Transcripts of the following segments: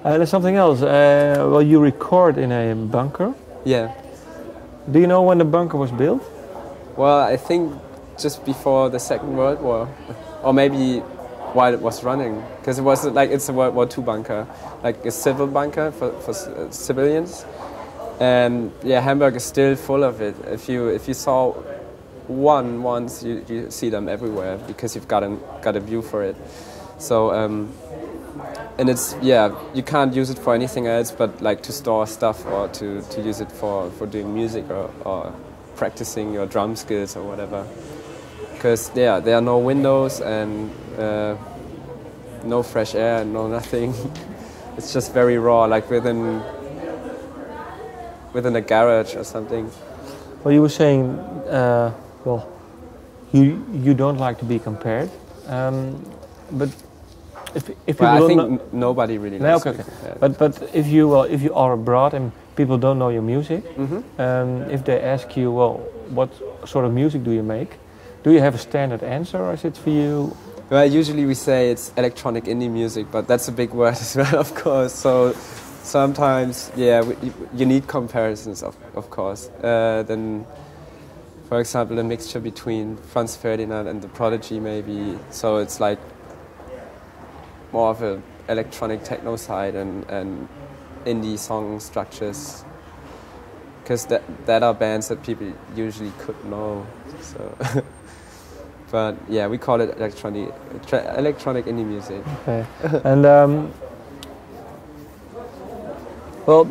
There's something else. Well, you record in a bunker. Yeah. Do you know when the bunker was built? Well, I think just before the Second World War, or maybe while it was running, because it was like it's a World War II bunker, like a civil bunker for civilians. And yeah, Hamburg is still full of it. If you saw one once, you see them everywhere because you've got a view for it. So and it's, yeah, you can't use it for anything else but like to store stuff or to use it for doing music or practicing your drum skills or whatever. Because yeah, there are no windows and no fresh air, no nothing. It's just very raw, like within a garage or something. Well, you were saying, well, you don't like to be compared, but if people I don't think nobody really likes to be compared. But if you are abroad and people don't know your music, if they ask you, well, what sort of music do you make? Do you have a standard answer, or is it for you? Well, usually we say it's electronic indie music, but that's a big word as well, of course. So sometimes, yeah, you need comparisons, of course. Then, for example, a mixture between Franz Ferdinand and The Prodigy, maybe. So it's like more of an electronic techno side and indie song structures, because that are bands that people usually could know. So, but yeah, we call it electronic indie music. Okay, and well,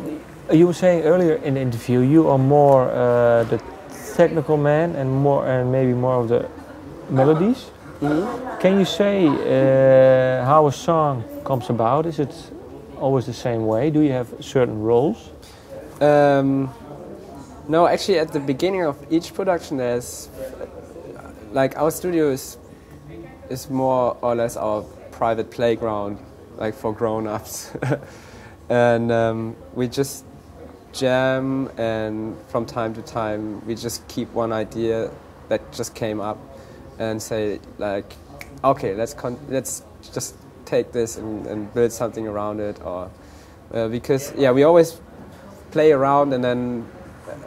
you were saying earlier in the interview you are more the technical man and maybe more of the melodies. Can you say how a song comes about? Is it always the same way? Do you have certain roles? No, actually, at the beginning of each production, there's like our studio is more or less our private playground, like for grown-ups, and we just jam, and from time to time we just keep one idea that just came up and say like, okay, let's just take this and build something around it, or because yeah, we always play around, and then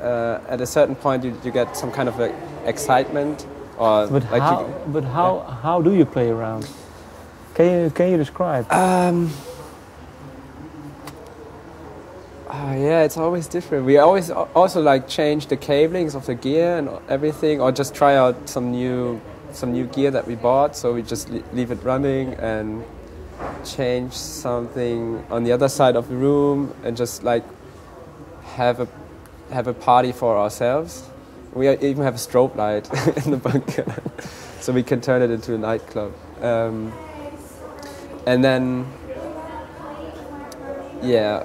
at a certain point you get some kind of excitement, or but like how do you play around? Can you describe? Yeah, it's always different. We always also like change the cablings of the gear and everything, or just try out some new gear that we bought. So we just leave it running and change something on the other side of the room, and just like have a party for ourselves. We even have a strobe light in the bunker, so we can turn it into a nightclub. And then, yeah,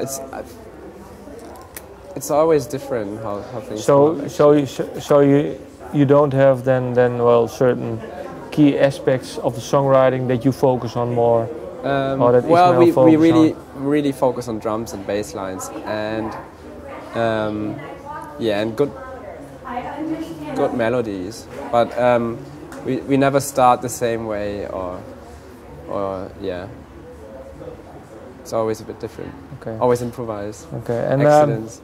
it's always different how things go. So you don't have then well certain key aspects of the songwriting that you focus on more. Or that well, we really focus on drums and bass lines, and yeah, and good melodies. But we never start the same way, or yeah. It's always a bit different. Okay. Always improvise. Okay. And accidents.